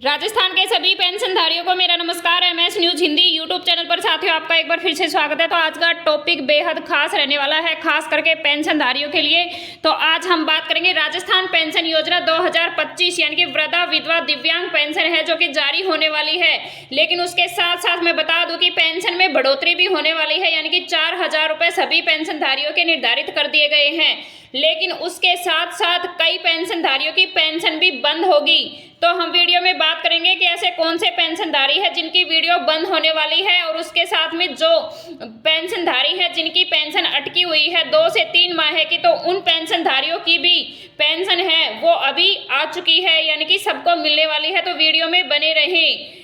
राजस्थान के सभी पेंशनधारियों को मेरा नमस्कार। MS news Hindi YouTube channel पर साथियों आपका एक बार फिर से स्वागत है। तो आज का टॉपिक बेहद खास रहने वाला है, खास करके पेंशनधारियों के लिए। तो आज हम बात करेंगे राजस्थान पेंशन योजना 2025 यानी कि वृद्धा विधवा दिव्यांग पेंशन है जो कि जारी होने वाली है। लेकिन उसके साथ साथ मैं बता दूं कि पेंशन में बढ़ोतरी भी होने वाली है, यानी कि 4,000 रुपये सभी पेंशनधारियों के निर्धारित कर दिए गए हैं। लेकिन उसके साथ साथ कई पेंशनधारियों की पेंशन भी बंद होगी। तो हम वीडियो में बात करेंगे कि ऐसे कौन से पेंशनधारी है जिनकी वीडियो बंद होने वाली है, और उसके साथ में जो पेंशनधारी है जिनकी पेंशन अटकी हुई है 2 से 3 माह की, तो उन पेंशनधारियों की भी पेंशन है वो अभी आ चुकी है, यानी कि सबको मिलने वाली है। तो वीडियो में बने रहें।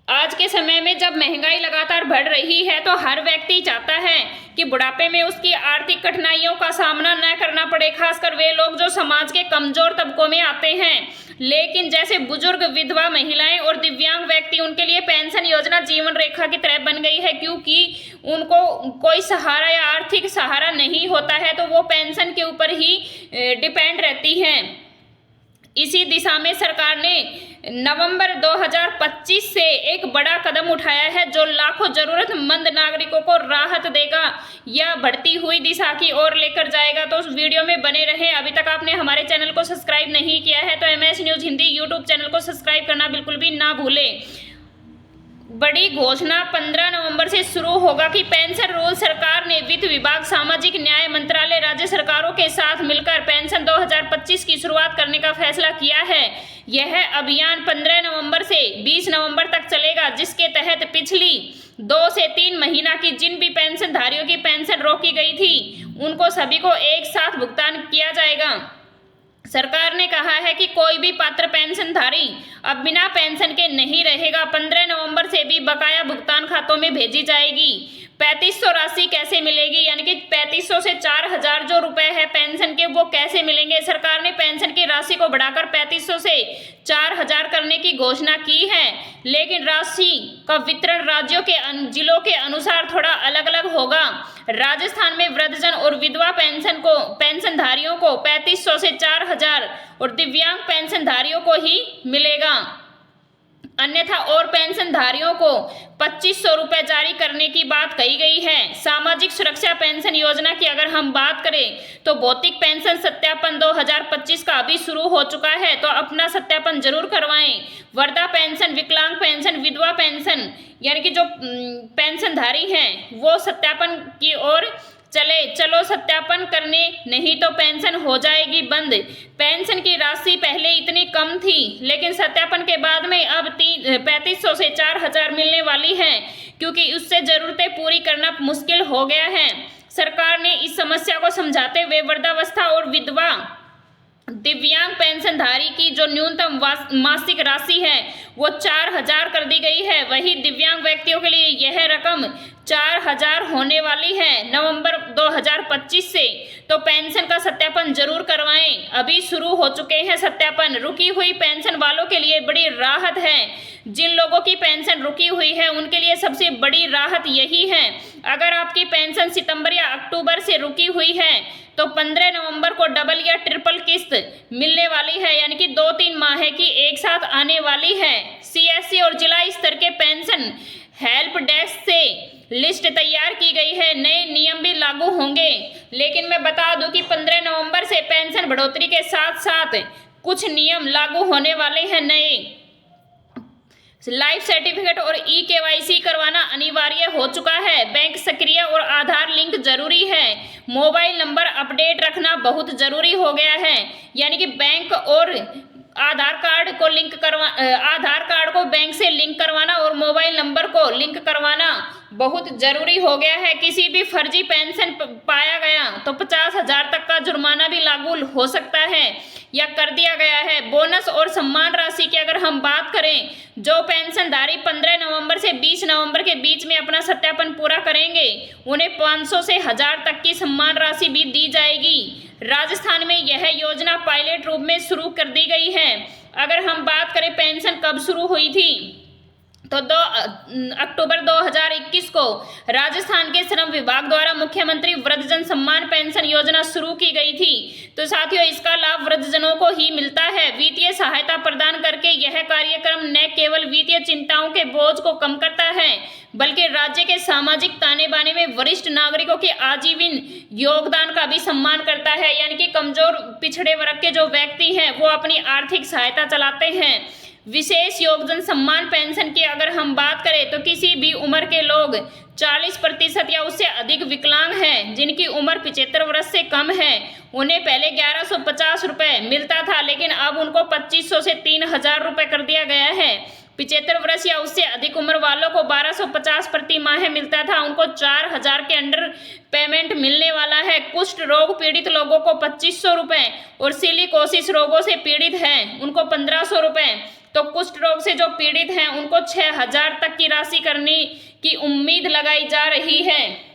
आज के समय में जब महंगाई लगातार बढ़ रही है तो हर व्यक्ति चाहता है कि बुढ़ापे में उसकी आर्थिक कठिनाइयों का सामना न करना पड़े, खासकर वे लोग जो समाज के कमजोर तबकों में आते हैं। लेकिन जैसे बुजुर्ग, विधवा महिलाएं और दिव्यांग व्यक्ति, उनके लिए पेंशन योजना जीवन रेखा की तरह बन गई है, क्योंकि उनको कोई सहारा या आर्थिक सहारा नहीं होता है, तो वो पेंशन के ऊपर ही डिपेंड रहती हैं। इसी दिशा में सरकार ने नवंबर 2025 से एक बड़ा कदम उठाया है जो लाखों जरूरतमंद नागरिकों को राहत देगा या बढ़ती हुई दिशा की ओर लेकर जाएगा। तो उस वीडियो में बने रहें। अभी तक आपने हमारे चैनल को सब्सक्राइब नहीं किया है तो MS news Hindi YouTube channel को सब्सक्राइब करना बिल्कुल भी ना भूलें। बड़ी घोषणा 15 नवंबर से शुरू होगा कि पेंशन रोल सरकार ने वित्त विभाग, सामाजिक न्याय मंत्रालय, राज्य सरकारों के साथ मिलकर पेंशन 2025 की शुरुआत करने का फैसला किया है। यह अभियान 15 नवंबर से 20 नवंबर तक चलेगा, जिसके तहत पिछली 2 से 3 महीना की जिन भी पेंशनधारियों की पेंशन रोकी गई थी उनको सभी को एक साथ भुगतान किया जाएगा। सरकार ने कहा है कि कोई भी पात्र पेंशनधारी अब बिना पेंशन के नहीं रहेगा। 15 नवंबर से भी बकाया भुगतान खातों में भेजी जाएगी। 3500 राशि कैसे मिलेगी, यानी कि 3500 से 4,000 जो रुपए है पेंशन के, वो कैसे मिलेंगे। सरकार ने पेंशन की राशि को बढ़ाकर 3500 से 4,000 करने की घोषणा की है, लेकिन राशि का वितरण राज्यों के जिलों के अनुसार थोड़ा अलग अलग होगा। राजस्थान में वृद्धजन और विधवा पेंशनधारियों को 3500 से 4,000 और दिव्यांग पेंशनधारियों को ही मिलेगा। अन्यथा और पेंशनधारियों को 2500 रुपये जारी करने की बात कही गई है। सामाजिक सुरक्षा पेंशन योजना की अगर हम बात करें तो भौतिक पेंशन सत्यापन 2025 का अभी शुरू हो चुका है, तो अपना सत्यापन जरूर करवाएं। वृद्धा पेंशन, विकलांग पेंशन, विधवा पेंशन यानी कि जो पेंशनधारी हैं वो सत्यापन की ओर चलो सत्यापन करने, नहीं तो पेंशन हो जाएगी बंद। पेंशन की राशि पहले इतनी कम थी, लेकिन सत्यापन के बाद में अब 3500 से 4,000 मिलने वाली है, क्योंकि उससे जरूरतें पूरी करना मुश्किल हो गया है। सरकार ने इस समस्या को समझाते हुए वृद्धावस्था और विधवा दिव्यांग पेंशनधारी की जो न्यूनतम मासिक राशि है वो 4,000 कर दी गई है। वही दिव्यांग व्यक्तियों के लिए यह रकम 4,000 होने वाली है नवंबर 2025 से। तो पेंशन का सत्यापन जरूर करवाएं। अभी शुरू हो चुके हैं सत्यापन। रुकी हुई पेंशन वालों के लिए बड़ी राहत है। जिन लोगों की पेंशन रुकी हुई है उनके लिए सबसे बड़ी राहत यही है। अगर आपकी पेंशन सितंबर या अक्टूबर से रुकी हुई है तो 15 नवंबर को डबल या ट्रिपल किस्त मिलने वाली है, यानी कि 2-3 माह की एक साथ आने वाली है। सीएससी और जिला स्तर के पेंशन हेल्प डेस्क से लिस्ट तैयार की गई है। नए नियम भी लागू होंगे, लेकिन मैं बता दूं कि 15 नवंबर से पेंशन बढ़ोतरी के साथ साथ कुछ नियम लागू होने वाले हैं नए। लाइफ सर्टिफिकेट और ई-केवाईसी करवाना अनिवार्य हो चुका है। बैंक सक्रिय और आधार लिंक जरूरी है। मोबाइल नंबर अपडेट रखना बहुत जरूरी हो गया है, यानी कि बैंक और आधार कार्ड को बैंक से लिंक करवाना और मोबाइल नंबर को लिंक करवाना बहुत जरूरी हो गया है। किसी भी फर्जी पेंशन पाया गया तो 50,000 तक का जुर्माना भी लागू हो सकता है या कर दिया गया है। बोनस और सम्मान राशि की अगर हम बात करें, जो पेंशनधारी 15 नवंबर से 20 नवंबर के बीच में अपना सत्यापन पूरा करेंगे उन्हें 500 से 1,000 तक की सम्मान राशि भी दी जाएगी। राजस्थान में यह योजना पायलट रूप में शुरू कर दी गई है। अगर हम बात करें पेंशन कब शुरू हुई थी, तो 2 अक्टूबर 2021 को राजस्थान के श्रम विभाग द्वारा मुख्यमंत्री वृद्धजन सम्मान पेंशन योजना शुरू की गई थी। तो साथियों, इसका लाभ वृद्धजनों को ही मिलता है। वित्तीय सहायता प्रदान करके यह कार्यक्रम न केवल वित्तीय चिंताओं के बोझ को कम करता है, बल्कि राज्य के सामाजिक ताने बाने में वरिष्ठ नागरिकों के आजीवन योगदान का भी सम्मान करता है। यानी कि कमजोर पिछड़े वर्ग के जो व्यक्ति हैं वो अपनी आर्थिक सहायता चलाते हैं। विशेष योगदान सम्मान पेंशन की अगर हम बात करें तो किसी भी उम्र के लोग 40% या उससे अधिक विकलांग हैं जिनकी उम्र 75 वर्ष से कम है, उन्हें पहले 1150 रुपये मिलता था, लेकिन अब उनको 2500 से 3000 रुपये कर दिया गया है। 75 वर्ष या उससे अधिक उम्र वालों को 1250 प्रति माह मिलता था, उनको 4000 के अंडर पेमेंट मिलने वाला है। कुष्ठ रोग पीड़ित लोगों को 2500 रुपये और सिलिकोसिस रोगों से पीड़ित हैं उनको 1500 रुपये। तो कुष्ठ रोग से जो पीड़ित हैं उनको 6000 तक की राशि करने की उम्मीद लगाई जा रही है।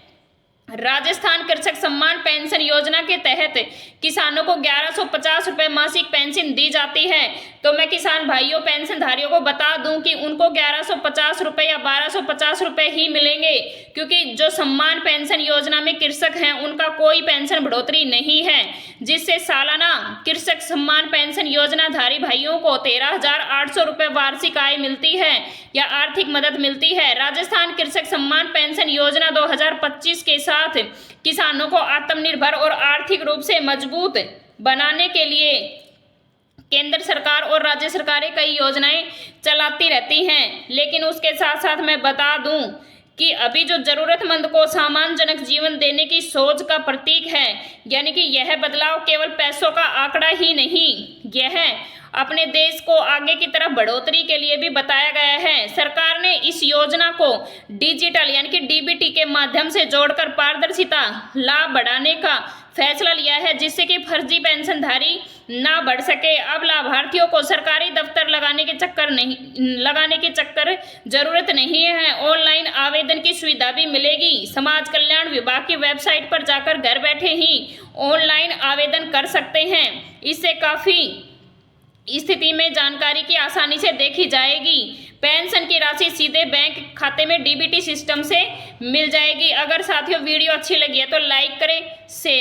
राजस्थान कृषक सम्मान पेंशन योजना के तहत किसानों को 1150 रुपये मासिक पेंशन दी जाती है। तो मैं किसान भाइयों पेंशनधारियों को बता दूं कि उनको 1150 रुपये या 1250 रुपये ही मिलेंगे, क्योंकि जो सम्मान पेंशन योजना में कृषक हैं उनका कोई पेंशन बढ़ोतरी नहीं है, जिससे सालाना कृषक सम्मान पेंशन योजना धारी भाइयों को 13,800 रुपये वार्षिक आय मिलती है या आर्थिक मदद मिलती है। राजस्थान कृषक सम्मान पेंशन योजना 2025 के साथ किसानों को आत्मनिर्भर और आर्थिक रूप से मजबूत बनाने के लिए केंद्र सरकार और राज्य सरकारें कई योजनाएं चलाती रहती हैं। लेकिन उसके साथ साथ मैं बता दूं कि अभी जो जरूरतमंद को सम्मानजनक जीवन देने की सोच का प्रतीक है, यानी कि यह बदलाव केवल पैसों का आंकड़ा ही नहीं, यह अपने देश को आगे की तरफ बढ़ोतरी के लिए भी बताया गया है। सरकार ने इस योजना को डिजिटल यानी कि डीबीटी के माध्यम से जोड़कर पारदर्शिता लाभ बढ़ाने का फैसला लिया है, जिससे कि फर्जी पेंशनधारी ना बढ़ सके। अब लाभार्थियों को सरकारी दफ्तर लगाने के चक्कर जरूरत नहीं है, ऑनलाइन आवेदन की सुविधा भी मिलेगी। समाज कल्याण विभाग की वेबसाइट पर जाकर घर बैठे ही ऑनलाइन आवेदन कर सकते हैं। इससे काफ़ी स्थिति में जानकारी की आसानी से देखी जाएगी। पेंशन की राशि सीधे बैंक खाते में डीबीटी सिस्टम से मिल जाएगी। अगर साथियों वीडियो अच्छी लगी है तो लाइक करें, शेयर